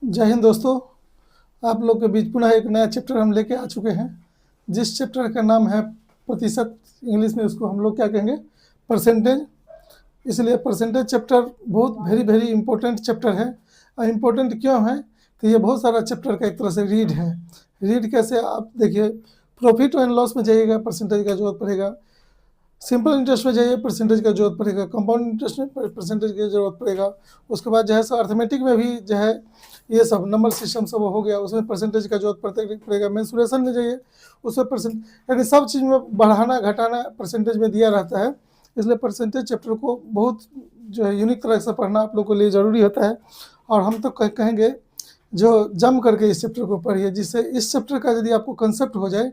जय हिंद दोस्तों। आप लोग के बीच पुनः एक नया चैप्टर हम लेके आ चुके हैं, जिस चैप्टर का नाम है प्रतिशत। इंग्लिश में उसको हम लोग क्या कहेंगे, परसेंटेज। इसलिए परसेंटेज चैप्टर बहुत वेरी वेरी इंपॉर्टेंट चैप्टर है। और इम्पोर्टेंट क्यों है, तो ये बहुत सारा चैप्टर का एक तरह से रीड है। रीड कैसे, आप देखिए, प्रॉफिट एंड लॉस में जाइएगा परसेंटेज का जरूरत पड़ेगा, सिंपल इंटरेस्ट में जाइए परसेंटेज का जरूरत पड़ेगा, कंपाउंड इंटरेस्ट में परसेंटेज की जरूरत पड़ेगा। उसके बाद जो है सो अर्थमेटिक में भी जो है ये सब नंबर सिस्टम सब हो गया, उसमें परसेंटेज का जरूरत पड़ेगा। मेंसुरेशन में जाइए, उसमें परसेंट, यानी सब चीज़ में बढ़ाना घटाना परसेंटेज में दिया रहता है। इसलिए परसेंटेज चैप्टर को बहुत जो है यूनिक तरह से पढ़ना आप लोग के लिए ज़रूरी होता है। और हम तो कहेंगे जो जम करके इस चैप्टर को पढ़िए, जिससे इस चैप्टर का यदि आपको कंसेप्ट हो जाए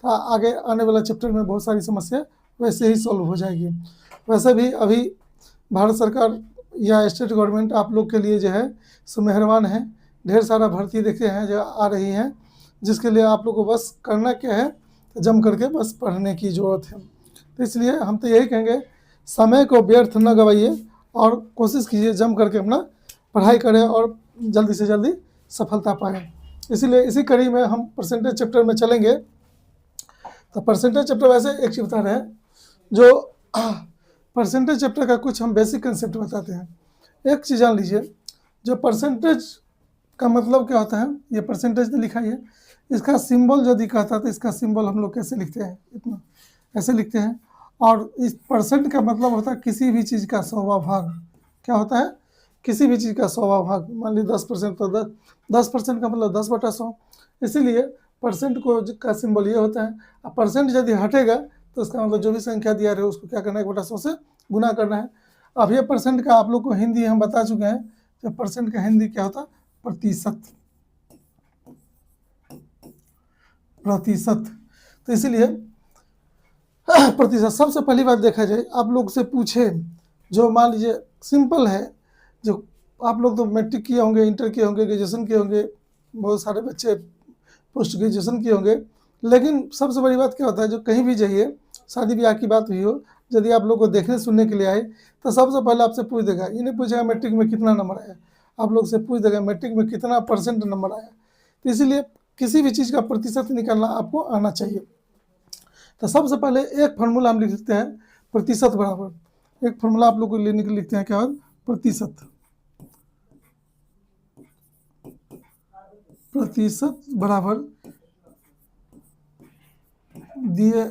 तो आगे आने वाला चैप्टर में बहुत सारी समस्या वैसे ही सॉल्व हो जाएगी। वैसे भी अभी भारत सरकार या स्टेट गवर्नमेंट आप लोग के लिए जो है सो मेहरबान है, ढेर सारा भर्ती देखे हैं जो आ रही हैं, जिसके लिए आप लोग को बस करना क्या है, तो जम करके बस पढ़ने की ज़रूरत है। तो इसलिए हम तो यही कहेंगे, समय को व्यर्थ न गवाइए और कोशिश कीजिए जम करके अपना पढ़ाई करें और जल्दी से जल्दी सफलता पाएँ। इसीलिए इसी कड़ी में हम परसेंटेज चैप्टर में चलेंगे। तो परसेंटेज चैप्टर वैसे एक चीज़ बता रहे हैं, जो परसेंटेज चैप्टर का कुछ हम बेसिक कंसेप्ट बताते हैं। एक चीज़ जान लीजिए, जो परसेंटेज का मतलब क्या होता है, ये परसेंटेज तो लिखा ही है, इसका सिंबल यदि कहता है तो इसका सिंबल हम लोग कैसे लिखते हैं, इतना ऐसे लिखते हैं। और इस परसेंट का मतलब होता है किसी भी चीज़ का 100वां भाग। क्या होता है, किसी भी चीज़ का 100वां भाग। मान लीजिए 10%, तो 10% का मतलब 10/100। इसीलिए परसेंट को का सिंबल ये होता है। अब परसेंट यदि हटेगा तो उसका मतलब जो भी संख्या दिया रहे उसको क्या करना है, 1/100 से गुना करना है। अब ये परसेंट का आप लोग को हिंदी हम बता चुके हैं, तो परसेंट का हिंदी क्या होता है, प्रतिशत। प्रतिशत, तो इसीलिए प्रतिशत। सबसे पहली बात देखा जाए, आप लोग से पूछे, जो मान लीजिए सिंपल है, जो आप लोग तो मैट्रिक किए होंगे, इंटर किए होंगे, ग्रेजुएशन किए होंगे, बहुत सारे बच्चे पोस्ट ग्रेजुएशन किए होंगे। लेकिन सबसे बड़ी बात क्या होता है, जो कहीं भी जाइए, शादी ब्याह की बात हुई हो, यदि आप लोग को देखने सुनने के लिए आए, तो सबसे पहले आपसे पूछ देगा, ये नहीं पूछेगा मैट्रिक में कितना नंबर आया, आप लोग से पूछ देगा मैट्रिक में कितना % नंबर आया। तो इसीलिए किसी भी चीज़ का प्रतिशत निकालना आपको आना चाहिए। तो सबसे पहले एक फार्मूला हम लिख सकते हैं, प्रतिशत बराबर, एक फार्मूला आप लोग को लेने के लिए लिखते हैं, क्या, प्रतिशत। प्रतिशत बराबर दिए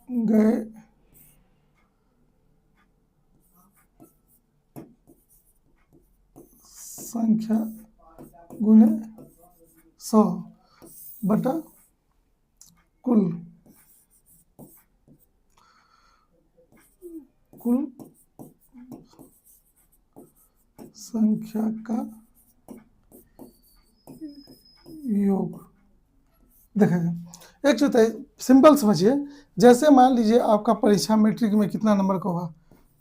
गए संख्या गुने 100 बटा कुल संख्या का योग। देखिए, एक चीज है, सिंपल समझिए। जैसे मान लीजिए आपका परीक्षा मैट्रिक में कितना नंबर का हुआ,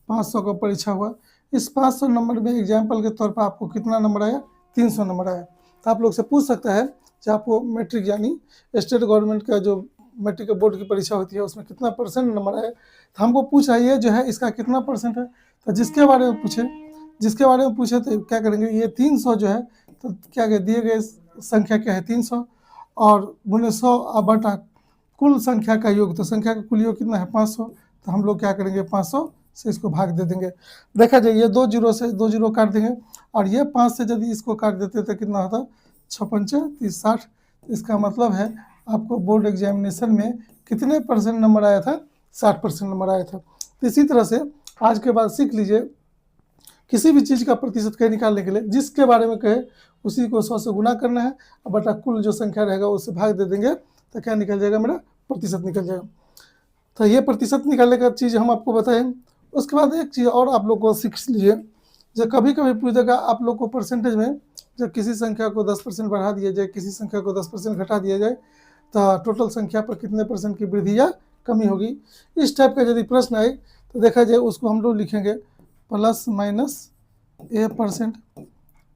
500 का परीक्षा हुआ। इस 500 नंबर में एग्जाम्पल के तौर पर आपको कितना नंबर आया, 300 नंबर आया। तो आप लोग से पूछ सकता है कि आपको मैट्रिक यानी स्टेट गवर्नमेंट का जो मैट्रिक बोर्ड की परीक्षा होती है उसमें कितना % नंबर आया। तो हमको पूछा ये जो है इसका कितना % है, तो जिसके बारे में पूछे तो क्या करेंगे, ये 300 जो है, तो क्या दिए गए संख्या क्या है, 300, और गुने 100 बटा कुल संख्या का योग। तो संख्या का कुल योग कितना है, 500। तो हम लोग क्या करेंगे, 500 से इसको भाग दे देंगे। देखा जाए, ये 2 जीरो से 2 जीरो काट देंगे, और ये 5 से यदि इसको काट देते तो कितना होता, 6 पंचे 30 60। इसका मतलब है आपको बोर्ड एग्जामिनेशन में कितने % नंबर आया था, 60% नंबर आया था। तो इसी तरह से आज के बाद सीख लीजिए, किसी भी चीज़ का प्रतिशत कहीं निकालने के लिए जिसके बारे में कहे उसी को 100 से गुना करना है, और बटा कुल जो संख्या रहेगा उससे भाग दे देंगे, तो क्या निकल जाएगा, मेरा प्रतिशत निकल जाएगा। तो ये प्रतिशत निकालने का चीज़ हम आपको बताएं। उसके बाद एक चीज़ और आप लोग को सीख लीजिए, जो कभी कभी पूछेगा आप लोग को परसेंटेज में, जब किसी संख्या को 10% बढ़ा दिया जाए, किसी संख्या को 10% घटा दिया जाए, तो टोटल संख्या पर कितने % की वृद्धि या कमी होगी। इस टाइप का यदि प्रश्न आए तो देखा जाए उसको हम लोग लिखेंगे +-A%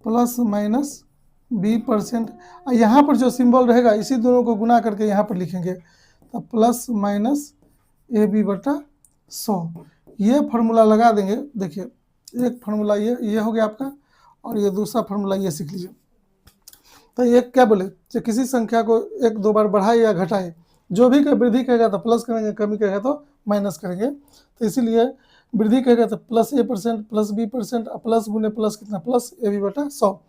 +-B%। यहाँ पर जो सिंबल रहेगा इसी दोनों को गुना करके यहाँ पर लिखेंगे, तो +-AB/100। ये फार्मूला लगा देंगे। देखिए, एक फार्मूला ये हो गया आपका, और ये दूसरा फार्मूला ये सीख लीजिए। तो ये क्या बोले कि किसी संख्या को एक दो बार बढ़ाए या घटाए, जो भी वृद्धि कहेगा तो प्लस करेंगे, कमी कहेगा तो माइनस करेंगे। तो इसीलिए वृद्धि कहेगा तो +a% प्लस b% प्लस गुने प्लस कितना प्लस ab/100।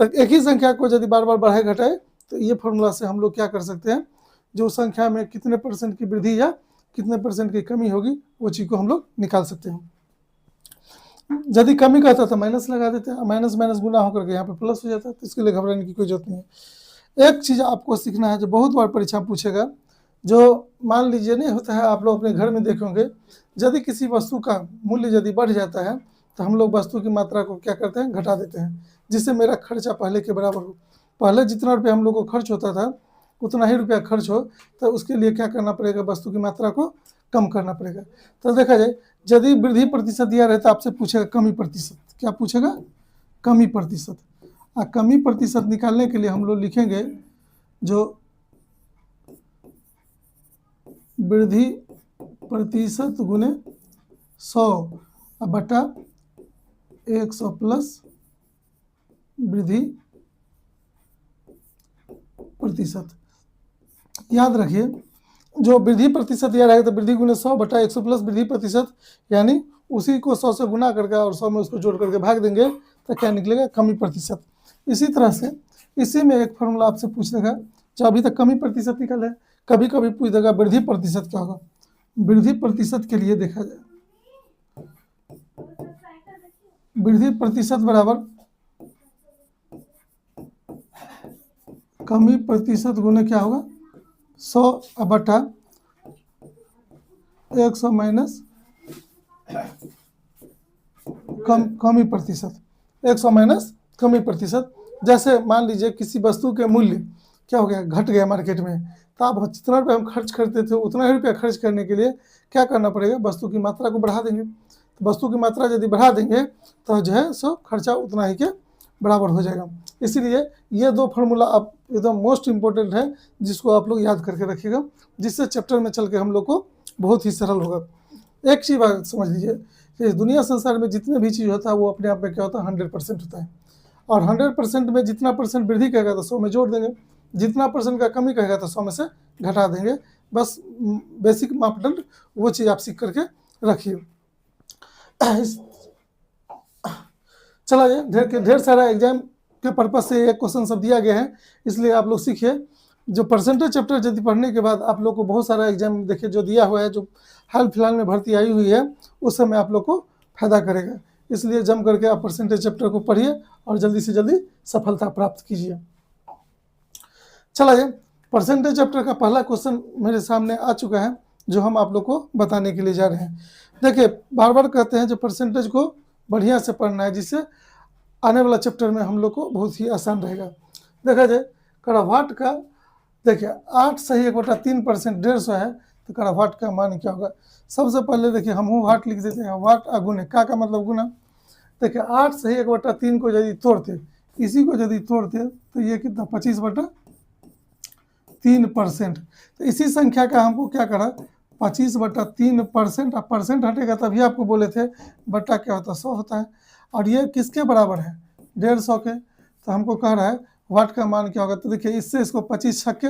तो एक ही संख्या को यदि बार बार बढ़ाए घटाए तो ये फार्मूला से हम लोग क्या कर सकते हैं, जो संख्या में कितने % की वृद्धि या कितने % की कमी होगी वो चीज़ को हम लोग निकाल सकते हैं। यदि कमी कहता तो माइनस लगा देते हैं, माइनस माइनस गुना होकर के यहाँ पे प्लस हो जाता है, तो इसके लिए घबराने की कोई जरूरत नहीं है। एक चीज़ आपको सीखना है जो बहुत बार परीक्षा पूछेगा, जो मान लीजिए नहीं होता है, आप लोग अपने घर में देखे होंगे, यदि किसी वस्तु का मूल्य यदि बढ़ जाता है तो हम लोग वस्तु की मात्रा को क्या करते हैं, घटा देते हैं, जिससे मेरा खर्चा पहले के बराबर हो। पहले जितना रुपया हम लोग को खर्च होता था उतना ही रुपया खर्च हो, तो उसके लिए क्या करना पड़ेगा, वस्तु की मात्रा को कम करना पड़ेगा। तो देखा जाए यदि वृद्धि प्रतिशत दिया रहे तो आपसे पूछेगा कमी प्रतिशत, क्या पूछेगा, कमी प्रतिशत। और कमी प्रतिशत निकालने के लिए हम लोग लिखेंगे जो वृद्धि प्रतिशत गुने 100 बटा 100 प्लस वृद्धि प्रतिशत। याद रखिए जो वृद्धि प्रतिशत दिया रहेगा तो वृद्धि गुने 100 बटा 100 प्लस वृद्धि प्रतिशत, यानी उसी को 100 से गुना करके और 100 में उसको जोड़ करके भाग देंगे तो क्या निकलेगा, कमी प्रतिशत। इसी तरह से इसी में एक फॉर्मूला आपसे पूछ देगा, जो अभी तक कमी प्रतिशत निकल है, कभी कभी पूछ देगा वृद्धि प्रतिशत क्या होगा। वृद्धि प्रतिशत के लिए देखा जाए वृद्धि प्रतिशत बराबर कमी प्रतिशत गुने क्या होगा, 100 बटा 100 माइनस कमी प्रतिशत, 100 माइनस कमी प्रतिशत। जैसे मान लीजिए किसी वस्तु के मूल्य क्या हो गया, घट गया मार्केट में, तो आप जितना रुपये हम खर्च करते थे उतना ही रुपया खर्च करने के लिए क्या करना पड़ेगा, वस्तु की मात्रा को बढ़ा देंगे। तो वस्तु की मात्रा यदि बढ़ा देंगे तो जो है सो खर्चा उतना ही के बराबर हो जाएगा। इसीलिए ये दो फार्मूला आप एकदम मोस्ट इम्पोर्टेंट है, जिसको आप लोग याद करके रखिएगा, जिससे चैप्टर में चल के हम लोग को बहुत ही सरल होगा। एक चीज़ बात समझ लीजिए कि दुनिया संसार में जितने भी चीज़ होता है वो अपने आप में क्या होता है, 100% होता है। और 100% में जितना % वृद्धि कहेगा तो 100 में जोड़ देंगे, जितना % का कमी कहेगा तो 100 में से घटा देंगे। बस बेसिक मापदंड वो चीज़ आप सीख करके रखिए। चला ये ढेर सारा एग्जाम के पर्पज से ये क्वेश्चन सब दिया गया है, इसलिए आप लोग सीखिए। जो परसेंटेज चैप्टर यदि पढ़ने के बाद आप लोग को बहुत सारा एग्जाम देखिए जो दिया हुआ है, जो हाल फिलहाल में भर्ती आई हुई है, उस समय आप लोग को फायदा करेगा। इसलिए जम करके आप परसेंटेज चैप्टर को पढ़िए और जल्दी से जल्दी सफलता प्राप्त कीजिए। चला ये परसेंटेज चैप्टर का पहला क्वेश्चन मेरे सामने आ चुका है, जो हम आप लोग को बताने के लिए जा रहे हैं। देखिए बार बार कहते हैं जो परसेंटेज को बढ़िया से पढ़ना है, जिससे आने वाला चैप्टर में हम लोग को बहुत ही आसान रहेगा। देखा जाए करावाट का, देखिए 8 सही 1/3% 150 है, तो करावाट का मान क्या होगा। सबसे पहले देखिए हम वाट लिख देते हैं, वाट अगुने का मतलब गुना। देखिए 8 सही 1/3 को यदि तोड़ते, इसी को यदि तोड़ते तो ये कितना 25/3%। तो इसी संख्या का हमको क्या करा 25/3%, अब परसेंट हटेगा तभी आपको बोले थे बट्टा क्या होता है 100 होता है, और ये किसके बराबर है 150 के। तो हमको कह रहा है वाट का मान क्या होगा। तो देखिए इससे इसको 25 छक्के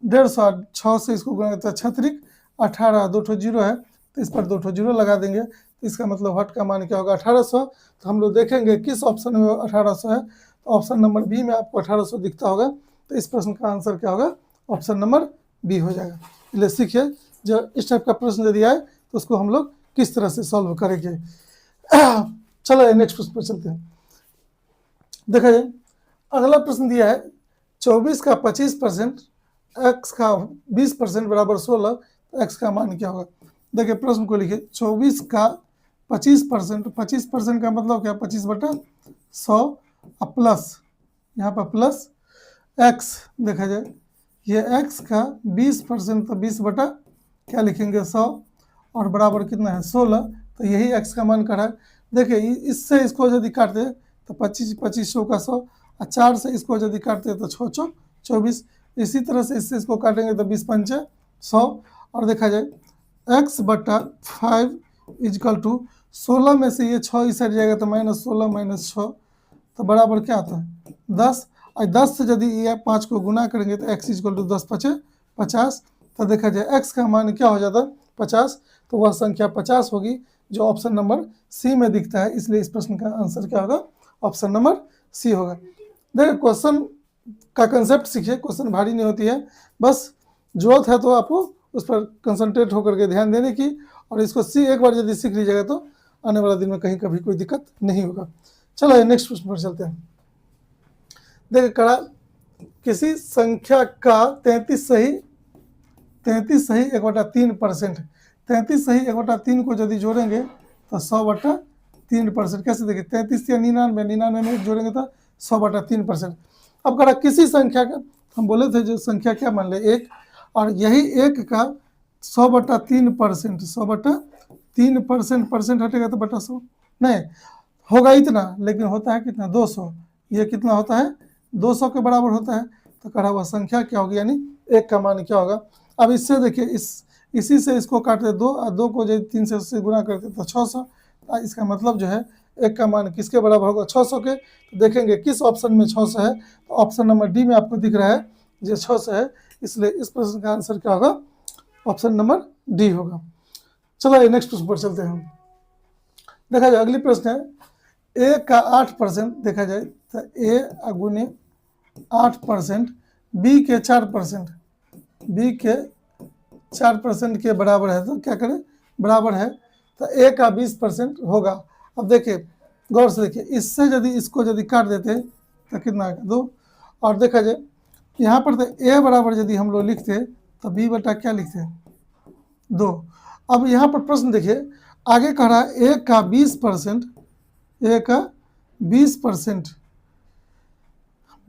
150, 6 से इसको गुणा तो 36 18, 2 ठो जीरो है तो इस पर 2 ठो जीरो लगा देंगे, तो इसका मतलब वाट का मान क्या होगा 1800। तो हम लोग देखेंगे किस ऑप्शन में 1800 है, तो ऑप्शन नंबर बी में आपको 1800 दिखता होगा। तो इस प्रश्न का आंसर क्या होगा, ऑप्शन नंबर बी हो जाएगा। इसलिए सीखिए जो इस टाइप का प्रश्न यदि आए तो उसको हम लोग किस तरह से सॉल्व करेंगे। चलो नेक्स्ट प्रश्न पर चलते हैं। देखा जाए अगला प्रश्न दिया है 24 का 25%, x का 20% बराबर 16, तो x का मान क्या होगा। देखिए प्रश्न को लिखिए 24 का 25%, 25% का मतलब क्या 25/100 प्लस यहाँ पर प्लस x। देखा जाए ये x का 20%, तो 20 बटा क्या लिखेंगे 100 और बराबर कितना है 16, तो यही x का मान का है। देखिए इससे इसको यदि काटते तो 25 का 100, और 4 से इसको यदि काटते तो 6 चौक 24। इसी तरह से इससे इसको काटेंगे तो 20 पंचे 100, और देखा जाए x/5 = 16 में से ये 6 इस साइड जाएगा तो -16 - 6, तो बराबर क्या आता है 10, और 10 से यदि ये 5 को गुना करेंगे तो x इक्वल टू 10 5 50। तो देखा जाए x का मान क्या हो जाता है 50, तो वह संख्या 50 होगी जो ऑप्शन नंबर सी में दिखता है। इसलिए इस प्रश्न का आंसर क्या होगा, ऑप्शन नंबर सी होगा। देखिए क्वेश्चन का कंसेप्ट सीखिए, क्वेश्चन भारी नहीं होती है, बस जरूरत है तो आपको उस पर कंसंट्रेट होकर के ध्यान देने की, और इसको एक बार यदि सीख लीजिएगा तो आने वाला दिन में कहीं कभी कोई दिक्कत नहीं होगा। चलो नेक्स्ट प्रश्न पर चलते हैं। देखिए कड़ा किसी संख्या का 33 सही 1/3%, 33 सही 1/3 को यदि जोड़ेंगे तो 100/3%। कैसे देखिए 33 या 99, 99 में जोड़ेंगे तो 100/3%। अब कड़ा किसी संख्या का, हम बोले थे जो संख्या क्या मान ले 1, और यही 1 का 100/3%, 100/3% परसेंट हटेगा तो बटा 100 नहीं होगा इतना, लेकिन होता है कितना 200। ये कितना होता है 200 के बराबर होता है। तो कड़ा हुआ संख्या क्या होगी, यानी 1 का मान क्या होगा। अब इससे देखिए इसी से इसको काटते 2 और 2 को यदि 3 से गुना करते तो 600। इसका मतलब जो है 1 का मान किसके बराबर होगा 600 के। तो देखेंगे किस ऑप्शन में 600 है, तो ऑप्शन नंबर डी में आपको दिख रहा है जो 600 है। इसलिए इस प्रश्न का आंसर क्या होगा, ऑप्शन नंबर डी होगा। चलो नेक्स्ट प्रश्न पर चलते हैं। देखा जाए अगली प्रश्न है ए का 8% देखा जाए तो ए गुने 8% बी के 4%, बी के 4% के बराबर है। तो क्या करें बराबर है तो ए का 20% होगा। अब देखिए गौर से देखिए, इससे यदि इसको यदि काट देते तो कितना आएगा 2, और देखा जाए यहाँ पर तो ए बराबर यदि हम लोग लिखते तो बी बटा क्या लिखते हैं 2। अब यहाँ पर प्रश्न देखिए आगे कह रहा है ए का 20%, ए का 20%,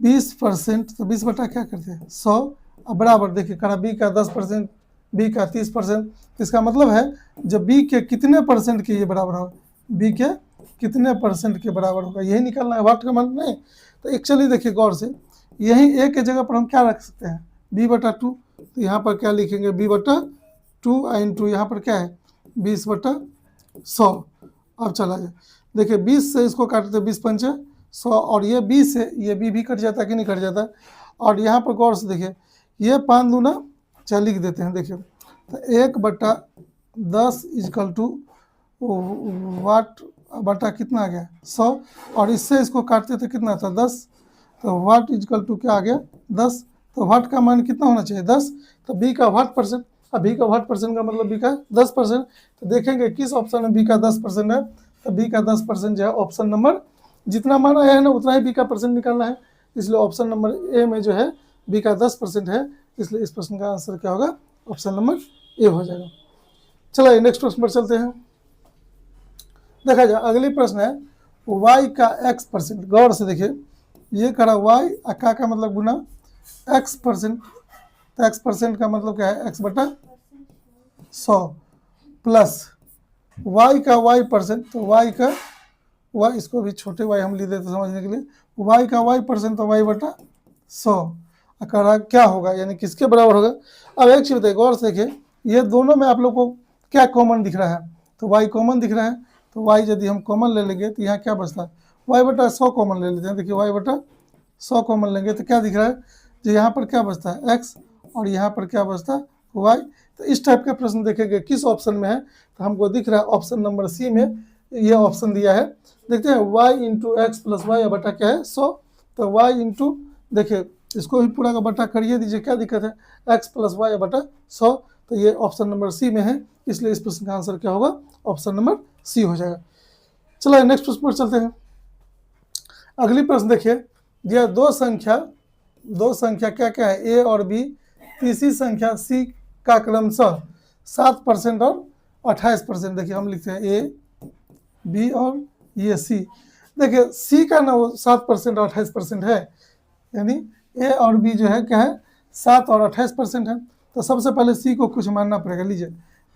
20% तो 20 बटा क्या करते हैं 100, अब बराबर देखिए कह रहा बी का 10%, बी का 30%। इसका मतलब है जब बी के कितने परसेंट के ये बराबर होगा, बी के कितने परसेंट के बराबर होगा यही निकालना है, वाट का मान नहीं। तो एक्चुअली देखिए गौर से यही ए के जगह पर हम क्या रख सकते हैं बी बटा 2। तो यहाँ पर क्या लिखेंगे बी बटा 2 इंटू यहाँ पर क्या है 20/100। अब चला जाए देखिए 20 से इसको काटते 20 पंचे 100, और ये 20 से ये भी कट जाता है कि नहीं कट जाता। और यहाँ पर गौर से देखिए ये 5 दूना चल लिख देते हैं। देखिए तो 1/10 इजकल टू वाट बटा कितना आ गया 100, और इससे इसको काटते थे कितना था 10, तो वाट इजकल टू क्या आ गया 10। तो वाट का मान कितना होना चाहिए 10, तो बी का वाट परसेंट। अब बी का वाट परसेंट का मतलब बी का 10%। तो देखेंगे किस ऑप्शन में बी का 10% है, तो बी का 10% जो है ऑप्शन नंबर जितना मान आया है ना उतना ही बी का परसेंट निकालना है। इसलिए ऑप्शन नंबर ए में जो है बी का 10% है। इसलिए इस प्रश्न का आंसर क्या होगा, ऑप्शन नंबर ए हो जाएगा। चलो नेक्स्ट प्रश्न पर चलते हैं। देखा जाए अगली प्रश्न है y का x%। गौर से देखिए ये करा y का मतलब गुना x%, तो x% का मतलब क्या है x/100 प्लस y का y%, तो y का y, इसको भी छोटे y हम लिख देते समझने के लिए, y का y% तो y/100 करा क्या होगा, यानी किसके बराबर होगा। अब एक चीज बताइए गौर से देखिए ये दोनों में आप लोग को क्या कॉमन दिख रहा है, तो y कॉमन दिख रहा है। तो y यदि हम कॉमन ले लेंगे तो यहाँ क्या बचता है y/100 कॉमन ले लेते हैं। देखिए y/100 कॉमन लेंगे तो क्या दिख रहा है, जो यहाँ पर क्या बचता है x, और यहाँ पर क्या बचता है y। तो इस टाइप का प्रश्न देखेंगे किस ऑप्शन में है, तो हमको दिख रहा है ऑप्शन नंबर सी में ये ऑप्शन दिया है। देखते हैं y into x plus y बटा क्या है 100, तो y इंटू देखिए इसको भी पूरा का बटा करिए दीजिए, क्या दिक्कत है x प्लस वाई बटा 100। तो ये ऑप्शन नंबर सी में है, इसलिए इस प्रश्न का आंसर क्या होगा, ऑप्शन नंबर सी हो जाएगा। चलो नेक्स्ट प्रश्न पर चलते हैं। अगली प्रश्न देखिए यह दो संख्या क्या क्या है ए और बी, तीसरी संख्या सी का क्रमशः 7% और 28%। देखिए हम लिखते हैं ए बी और ये सी। देखिए सी का ना वो 7% और 28% है, यानी ए और बी जो है क्या है 7 और 28% है। तो सबसे पहले सी को कुछ मानना पड़ेगा। लीजिए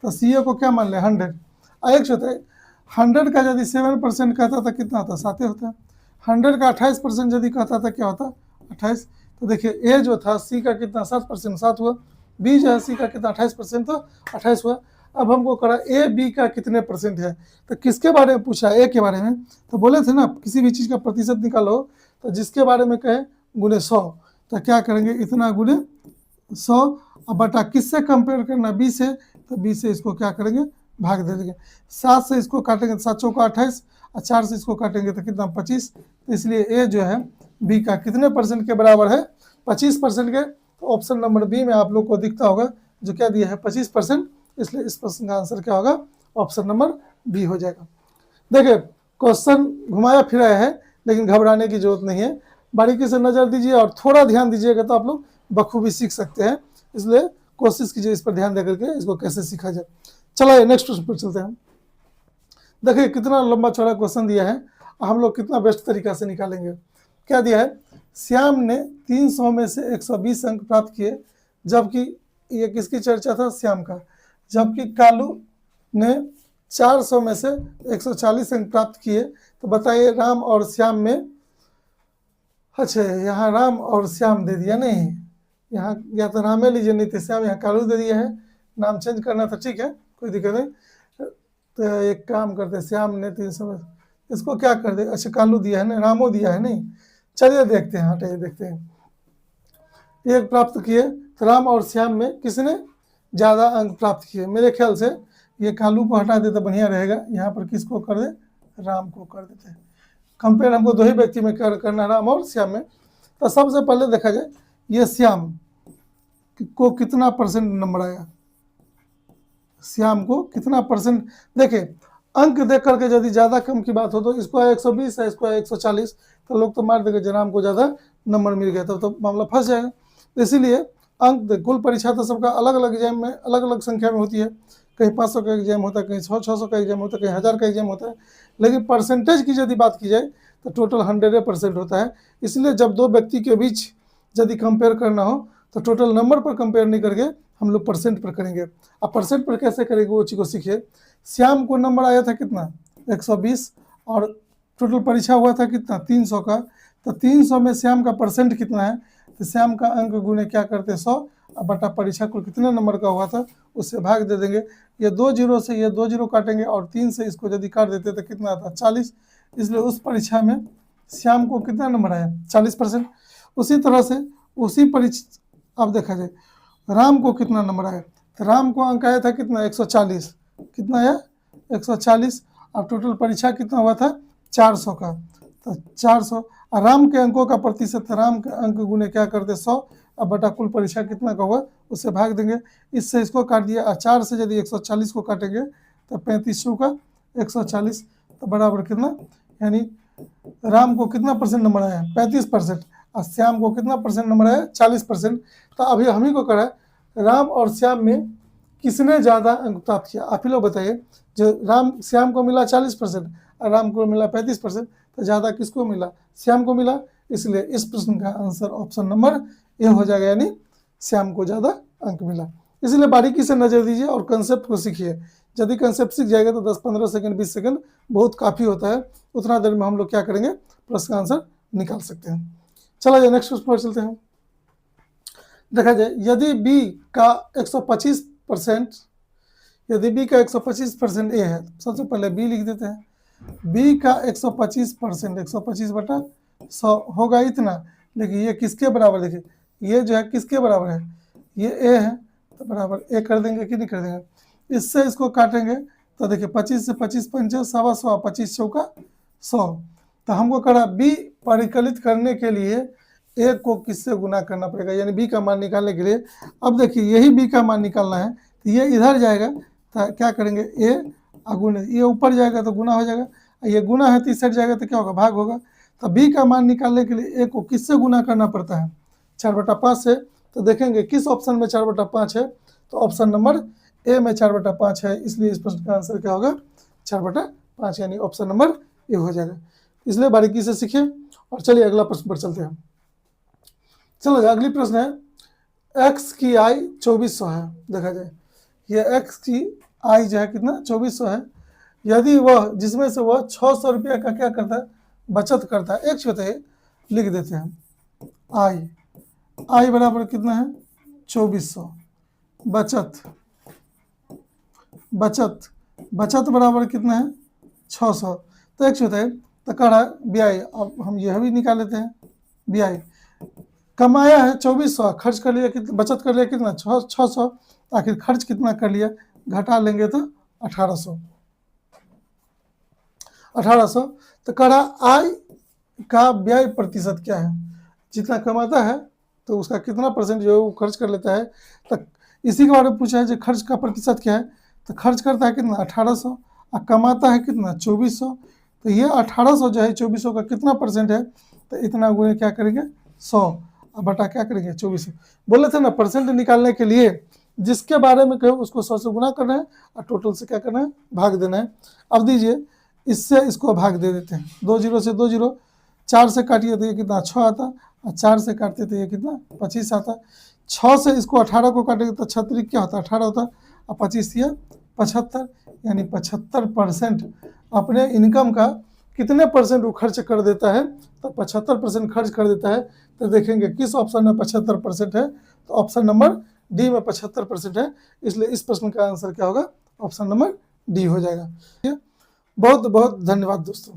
तो सी ए को क्या मान ले 100, एक होता है 100 का यदि 7% कहता था कितना होता 7 होता है। 100 का 28% यदि कहता था क्या होता 28। तो देखिए ए जो था सी का कितना 7% 7 हुआ, बी जो है सी का कितना 28% तो 28 हुआ। अब हमको करा ए बी का कितने परसेंट है, तो किसके बारे में पूछा, ए के बारे में, तो बोले थे ना किसी भी चीज़ का प्रतिशत निकालो तो जिसके बारे में कहे गुने 100, तो क्या करेंगे इतना गुने 100 और बटा किससे कंपेयर करना, बी से, तो बी से इसको क्या करेंगे भाग दे देंगे, 7 से इसको काटेंगे तो 7 चौका 28 और 4 से इसको काटेंगे तो कितना 25, तो इसलिए ए जो है बी का कितने परसेंट के बराबर है 25% के, तो ऑप्शन नंबर बी में आप लोग को दिखता होगा जो क्या दिया है 25%, इसलिए इस प्रश्न का आंसर क्या होगा ऑप्शन नंबर बी हो जाएगा। देखिए क्वेश्चन घुमाया फिराया है लेकिन घबराने की जरूरत नहीं है, बारीकी से नजर दीजिए और थोड़ा ध्यान दीजिएगा तो आप लोग बखूबी सीख सकते हैं, इसलिए कोशिश कीजिए इस पर ध्यान देकर के इसको कैसे सीखा जाए। चलो नेक्स्ट प्रश्न पर चलते हैं। देखिए कितना लंबा चौड़ा क्वेश्चन दिया है, हम लोग कितना बेस्ट तरीका से निकालेंगे। क्या दिया है, श्याम ने 300 में से 120 अंक प्राप्त किए, जबकि ये किसकी चर्चा था, श्याम का, जबकि कालू ने 400 में से 140 अंक प्राप्त किए, तो बताइए राम और श्याम में, अच्छा यहाँ राम और श्याम दे दिया, नहीं यहाँ या तो रामे लीजिए नहीं तो श्याम, यहाँ कालू दे दिया है, नाम चेंज करना था ठीक है कोई दिक्कत नहीं, तो एक काम करते श्याम ने 300 में, इसको क्या कर दे, अच्छा कालू दिया है ना, रामो दिया है नहीं, चलिए देखते हैं, हटाइए देखते हैं। एक प्राप्त किए तो राम और श्याम में किसने ज़्यादा अंक प्राप्त किए, मेरे ख्याल से ये कालू को हटा दे तो बढ़िया रहेगा, यहाँ पर किसको कर दे, राम को कर देते हैं। कंपेयर हमको दो ही व्यक्ति में करना राम और श्याम में, तो सबसे पहले देखा जाए ये श्याम को कितना परसेंट नंबर आया, श्याम को कितना परसेंट, देखिए अंक देख करके यदि ज़्यादा कम की बात हो तो इसको आया 120 है, इसको आया 140, तो लोग तो मार देंगे राम को ज़्यादा नंबर मिल गया तो मामला फंस जाएगा। इसीलिए अंक कुल परीक्षा तो सबका अलग अलग एग्जाम में अलग अलग संख्या में होती है, कहीं 500 का एग्जाम होता है, कहीं 600 का एग्जाम होता है, कहीं 1000 का एग्जाम होता है, लेकिन परसेंटेज की यदि बात की जाए तो टोटल 100% होता है। इसलिए जब दो व्यक्ति के बीच यदि कंपेयर करना हो तो टोटल नंबर पर कंपेयर नहीं करके हम लोग परसेंट पर करेंगे। अब परसेंट पर कैसे करेंगे वो चीज़ को सीखिए। श्याम को नंबर आया था कितना 120 और टोटल परीक्षा हुआ था कितना 300 का, तो 300 में श्याम का परसेंट कितना है, तो श्याम का अंक गुने क्या करते 100 और बटा परीक्षा को कितने नंबर का हुआ था उससे भाग दे देंगे, ये 2 जीरो से ये 2 जीरो काटेंगे और 3 से इसको यदि काट देते तो कितना आता 40, इसलिए उस परीक्षा में श्याम को कितना नंबर आया 40%। उसी तरह से उसी परीक्षा अब देखा जाए राम को कितना नंबर आया, तो राम को अंक आया था कितना 140, कितना आया 140 और टोटल परीक्षा कितना हुआ था 400 का, तो 400 और राम के अंकों का प्रतिशत, राम के अंक गुने क्या करते 100 और बटा कुल परीक्षा कितना का हुआ उससे भाग देंगे, इससे इसको काट दिया और 4 से यदि 140 को काटेंगे तो 3500 का 140 तो बराबर कितना, यानी राम को कितना परसेंट नंबर आया 35% और श्याम को कितना परसेंट नंबर आया 40%। तो अभी हम ही को करा राम और श्याम में किसने ज़्यादा अंक प्राप्त किया, आप ही लोग बताइए। जो राम श्याम को मिला 40% और राम को मिला 35%, तो ज़्यादा किसको मिला श्याम को मिला, इसलिए इस प्रश्न का आंसर ऑप्शन नंबर ए हो जाएगा, यानी श्याम को ज़्यादा अंक मिला। इसलिए बारीकी से नज़र दीजिए और कंसेप्ट को सीखिए, यदि कंसेप्ट सीख जाएगा तो 10-15 सेकंड 20 सेकंड बहुत काफ़ी होता है, उतना देर में हम लोग क्या करेंगे प्रश्न का आंसर निकाल सकते हैं। चला जाए नेक्स्ट प्रश्न पर चलते हैं। देखा जाए यदि बी का 125%, यदि बी का 125% ए है, सबसे पहले बी लिख देते हैं, बी का 125%, 125 बटा 100 होगा इतना, लेकिन ये किसके बराबर, देखिए ये जो है किसके बराबर है, ये ए है, तो बराबर ए कर देंगे कि नहीं कर देंगे, इससे इसको काटेंगे तो देखिए 25 से 25 पंचे 125, 25 चौका 100, तो हमको करा बी परिकलित करने के लिए ए को किससे गुना करना पड़ेगा, यानी बी का मान निकालने के लिए। अब देखिए यही बी का मान निकालना है, तो ये इधर जाएगा तो क्या करेंगे ए गुना, ये ऊपर जाएगा तो गुना हो जाएगा, ये गुना है तो इस साइड जाएगा तो क्या होगा भाग होगा। तो बी का मान निकालने के लिए ए को किससे गुना करना पड़ता है 4/5 से, तो देखेंगे किस ऑप्शन में 4/5 है, तो ऑप्शन नंबर ए में 4/5 है, इसलिए इस प्रश्न का आंसर क्या होगा 4/5, यानी ऑप्शन नंबर ए हो जाएगा। इसलिए बारीकी से सीखिए और चलिए अगला प्रश्न पर चलते हैं। चलो अगली प्रश्न है x की आय 2400 है, देखा जाए ये x की आय जो है कितना 2400 है, यदि वह जिसमें से वह 600 रुपया का क्या करता है बचत करता है, एक होता है लिख देते हैं आय बराबर कितना है 2400, बचत बचत बराबर कितना है 600। तो एक होता है तो कह रहा है ब्याज। अब हम यह भी निकाल लेते हैं। ब्याज कमाया है 2400, खर्च कर लिया कितना, बचत कर लिया कितना 600, आखिर खर्च कितना कर लिया, घटा लेंगे तो 1800। तो कह रहा आय का ब्याज प्रतिशत क्या है, जितना कमाता है तो उसका कितना परसेंट जो है वो खर्च कर लेता है। तो इसी के बारे में पूछा है जो खर्च का प्रतिशत क्या है, तो खर्च करता है कितना 1800 और कमाता है कितना 2400। तो ये 1800 जो है 2400 का कितना परसेंट है, तो इतना गुणे क्या करेंगे 100 और बटा क्या करेंगे 2400। बोले थे ना परसेंट निकालने के लिए जिसके बारे में कहो उसको 100 से गुना करना है और टोटल से क्या करना है भाग देना है। अब दीजिए इससे इसको भाग दे देते हैं, 2 जीरो से 2 जीरो, 4 से काटिए तो ये कितना 6 आता, और 4 से काटते तो ये कितना 25 आता। 6 से इसको 18 को काटेंगे तो 36 क्या होता है 18 होता, और 25 ये 75, यानी 75% अपने इनकम का कितने परसेंट वो खर्च कर देता है, तो 75% खर्च कर देता है। तो देखेंगे किस ऑप्शन में 75% है, तो ऑप्शन नंबर डी में 75% है। इसलिए इस प्रश्न का आंसर क्या होगा, ऑप्शन नंबर डी हो जाएगा। बहुत बहुत धन्यवाद दोस्तों।